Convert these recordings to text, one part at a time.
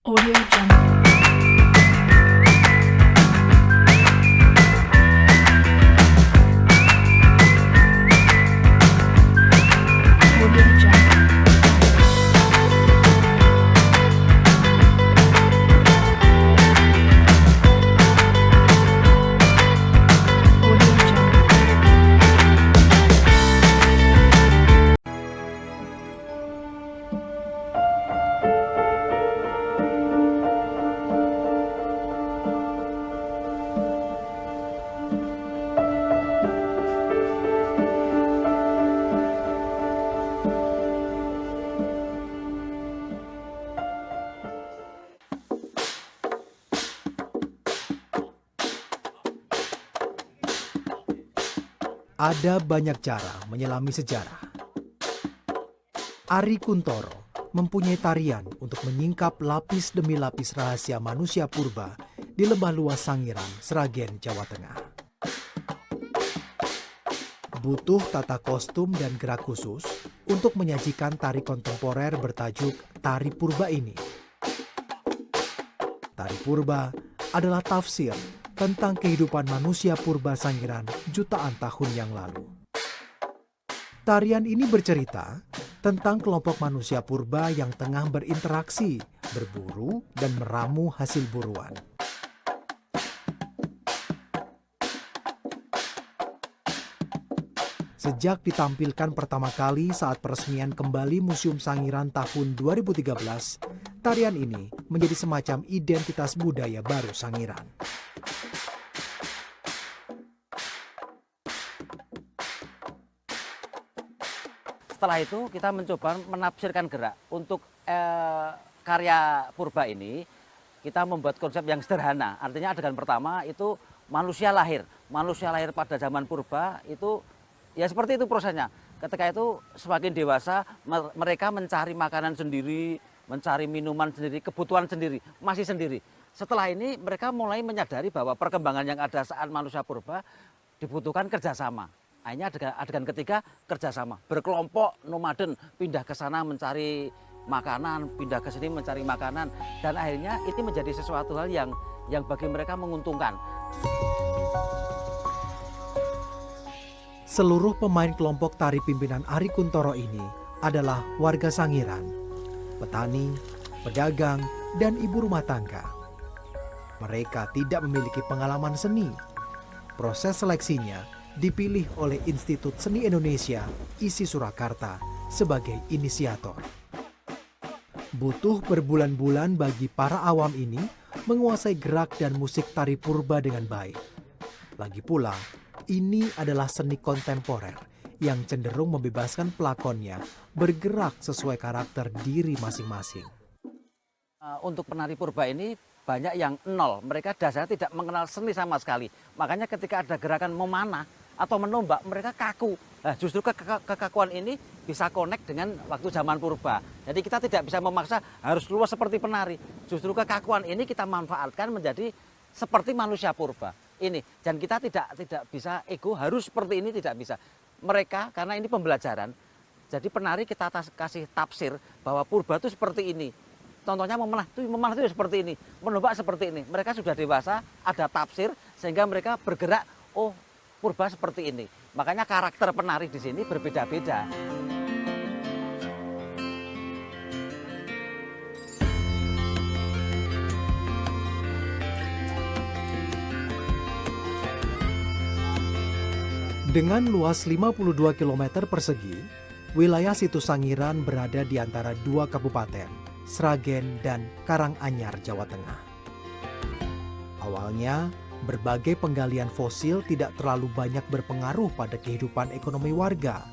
Audio Jungle. Audio Jungle. Audio Jungle. Ada banyak cara menyelami sejarah. Ari Kuntoro mempunyai tarian untuk menyingkap lapis demi lapis rahasia manusia purba di lembah luas Sangiran, Sragen, Jawa Tengah. Butuh tata kostum dan gerak khusus untuk menyajikan tari kontemporer bertajuk Tari Purba ini. Tari Purba adalah tafsir tentang kehidupan manusia purba Sangiran jutaan tahun yang lalu. Tarian ini bercerita tentang kelompok manusia purba yang tengah berinteraksi, berburu, dan meramu hasil buruan. Sejak ditampilkan pertama kali saat peresmian kembali Museum Sangiran tahun 2013, tarian ini menjadi semacam identitas budaya baru Sangiran. Setelah itu kita mencoba menafsirkan gerak. Untuk karya purba ini kita membuat konsep yang sederhana. Artinya adegan pertama itu manusia lahir. Manusia lahir pada zaman purba itu ya seperti itu prosesnya. Ketika itu semakin dewasa mereka mencari makanan sendiri, mencari minuman sendiri, kebutuhan sendiri, masih sendiri. Setelah ini mereka mulai menyadari bahwa perkembangan yang ada saat manusia purba dibutuhkan kerjasama. Akhirnya adegan ketiga kerjasama, berkelompok nomaden, pindah ke sana mencari makanan, pindah ke sini mencari makanan, dan akhirnya itu menjadi sesuatu hal yang bagi mereka menguntungkan. Seluruh pemain kelompok tari pimpinan Ari Kuntoro ini adalah warga Sangiran, petani, pedagang, dan ibu rumah tangga. Mereka tidak memiliki pengalaman seni. Proses seleksinya dipilih oleh Institut Seni Indonesia ISI Surakarta sebagai inisiator. Butuh berbulan-bulan bagi para awam ini menguasai gerak dan musik tari purba dengan baik. Lagi pula, ini adalah seni kontemporer yang cenderung membebaskan pelakonnya bergerak sesuai karakter diri masing-masing. Untuk penari purba ini banyak yang nol, mereka dasarnya tidak mengenal seni sama sekali. Makanya ketika ada gerakan memanah atau menombak, mereka kaku. Nah, justru kekakuan ini bisa connect dengan waktu zaman purba. Jadi kita tidak bisa memaksa harus luas seperti penari. Justru kekakuan ini kita manfaatkan menjadi seperti manusia purba. Ini, dan kita tidak bisa ego harus seperti ini, tidak bisa. Mereka karena ini pembelajaran. Jadi penari kita kasih tafsir bahwa purba itu seperti ini. Contohnya memanah itu seperti ini, menombak seperti ini. Mereka sudah dewasa, ada tafsir sehingga mereka bergerak, oh purba seperti ini. Makanya karakter penari di sini berbeda-beda. Dengan luas 52 km persegi, wilayah Situ Sangiran berada di antara dua kabupaten, Sragen dan Karanganyar, Jawa Tengah. Awalnya, berbagai penggalian fosil tidak terlalu banyak berpengaruh pada kehidupan ekonomi warga.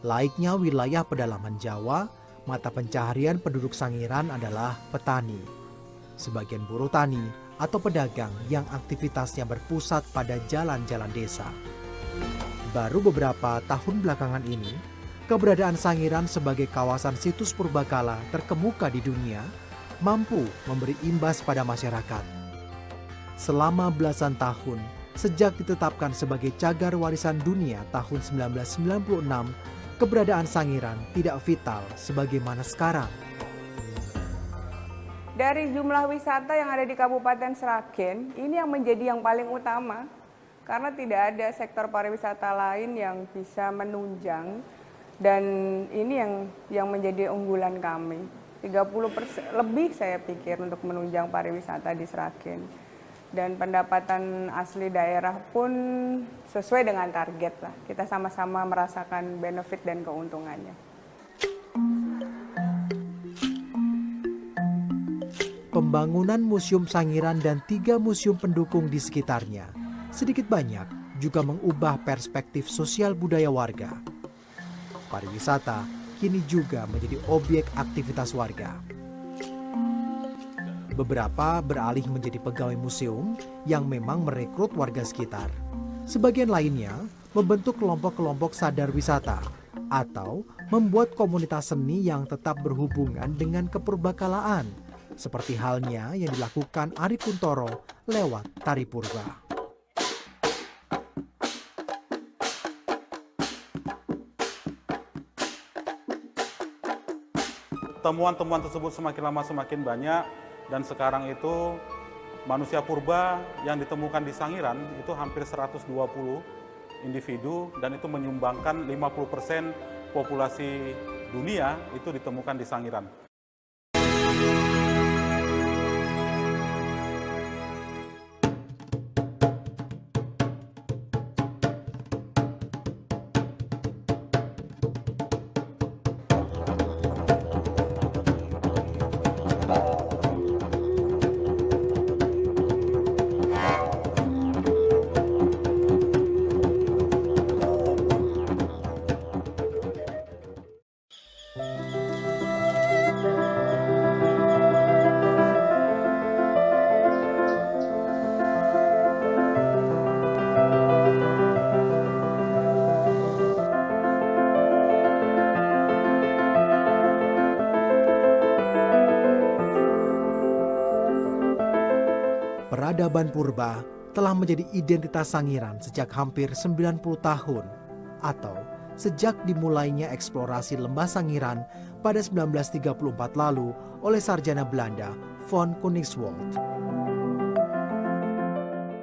Laiknya wilayah pedalaman Jawa, mata pencaharian penduduk Sangiran adalah petani. Sebagian buruh tani atau pedagang yang aktivitasnya berpusat pada jalan-jalan desa. Baru beberapa tahun belakangan ini, keberadaan Sangiran sebagai kawasan situs purbakala terkemuka di dunia mampu memberi imbas pada masyarakat. Selama belasan tahun, sejak ditetapkan sebagai cagar warisan dunia tahun 1996, keberadaan Sangiran tidak vital sebagaimana sekarang. Dari jumlah wisata yang ada di Kabupaten Sragen, ini yang menjadi yang paling utama. Karena tidak ada sektor pariwisata lain yang bisa menunjang. Dan ini yang menjadi unggulan kami. 30% lebih saya pikir untuk menunjang pariwisata di Sragen. Dan pendapatan asli daerah pun sesuai dengan target lah. Kita sama-sama merasakan benefit dan keuntungannya. Pembangunan Museum Sangiran dan 3 museum pendukung di sekitarnya sedikit banyak juga mengubah perspektif sosial budaya warga. Pariwisata kini juga menjadi objek aktivitas warga. Beberapa beralih menjadi pegawai museum yang memang merekrut warga sekitar. Sebagian lainnya membentuk kelompok-kelompok sadar wisata atau membuat komunitas seni yang tetap berhubungan dengan kepurbakalaan, seperti halnya yang dilakukan Ari Kuntoro lewat tari purba. Temuan-temuan tersebut semakin lama semakin banyak, dan sekarang itu manusia purba yang ditemukan di Sangiran itu hampir 120 individu, dan itu menyumbangkan 50% populasi dunia itu ditemukan di Sangiran. Peradaban purba telah menjadi identitas Sangiran sejak hampir 90 tahun atau sejak dimulainya eksplorasi lembah Sangiran pada 1934 lalu oleh sarjana Belanda von Koningswald.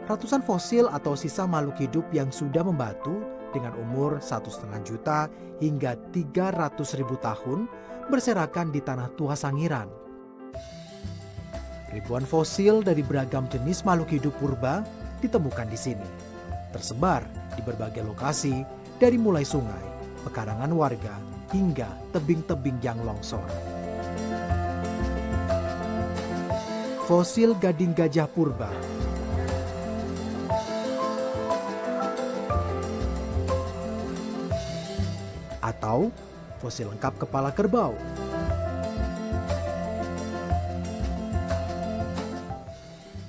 Ratusan fosil atau sisa makhluk hidup yang sudah membatu dengan umur 1,5 juta hingga 300.000 tahun berserakan di tanah tua Sangiran. Ribuan fosil dari beragam jenis makhluk hidup purba ditemukan di sini, tersebar di berbagai lokasi dari mulai sungai, pekarangan warga, hingga tebing-tebing yang longsor. Fosil gading gajah purba atau fosil lengkap kepala kerbau.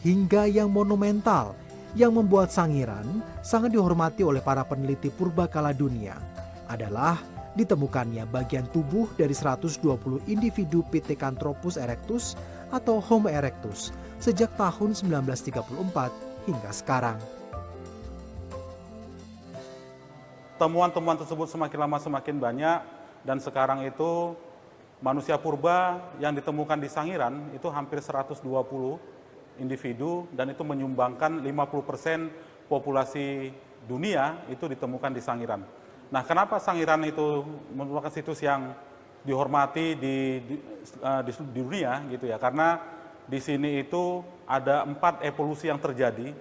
Hingga yang monumental yang membuat Sangiran sangat dihormati oleh para peneliti purbakala dunia adalah ditemukannya bagian tubuh dari 120 individu Pithecanthropus erectus atau Homo erectus sejak tahun 1934 hingga sekarang. Temuan-temuan tersebut semakin lama semakin banyak, dan sekarang itu manusia purba yang ditemukan di Sangiran itu hampir 120 individu, dan itu menyumbangkan 50% populasi dunia itu ditemukan di Sangiran. Nah, kenapa Sangiran itu merupakan situs yang dihormati di dunia gitu ya? Karena di sini itu ada 4 evolusi yang terjadi.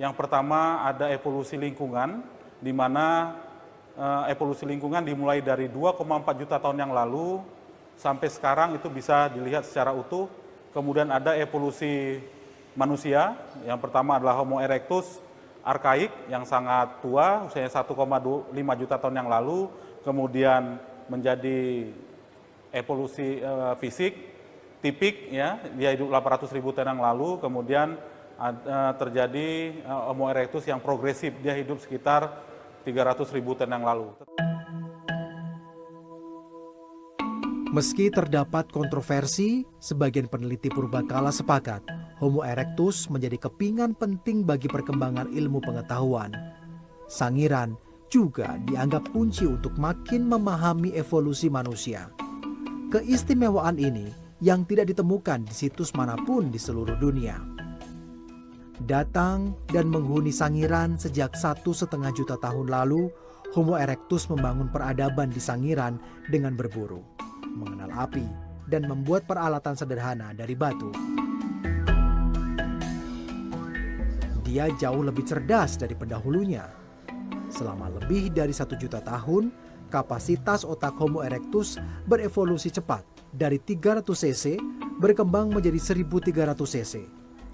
Yang pertama ada evolusi lingkungan, di mana evolusi lingkungan dimulai dari 2,4 juta tahun yang lalu sampai sekarang itu bisa dilihat secara utuh. Kemudian ada evolusi manusia, yang pertama adalah Homo erectus arkaik yang sangat tua, usianya 1,5 juta tahun yang lalu, kemudian menjadi evolusi fisik tipik, ya, dia hidup 800.000 tahun yang lalu, kemudian terjadi Homo erectus yang progresif, dia hidup sekitar 300.000 tahun yang lalu. Meski terdapat kontroversi, sebagian peneliti purbakala sepakat Homo erectus menjadi kepingan penting bagi perkembangan ilmu pengetahuan. Sangiran juga dianggap kunci untuk makin memahami evolusi manusia. Keistimewaan ini yang tidak ditemukan di situs manapun di seluruh dunia. Datang dan menghuni Sangiran sejak 1,5 juta tahun lalu, Homo erectus membangun peradaban di Sangiran dengan berburu, mengenal api, dan membuat peralatan sederhana dari batu. Dia jauh lebih cerdas dari pendahulunya. Selama lebih dari 1 juta tahun, kapasitas otak Homo erectus berevolusi cepat dari 300 cc berkembang menjadi 1.300 cc,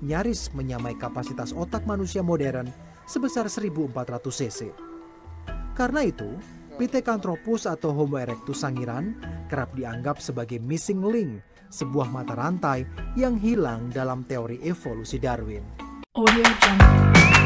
nyaris menyamai kapasitas otak manusia modern sebesar 1.400 cc. Karena itu, Pithecanthropus atau Homo erectus Sangiran kerap dianggap sebagai missing link, sebuah mata rantai yang hilang dalam teori evolusi Darwin. Audio Jungle.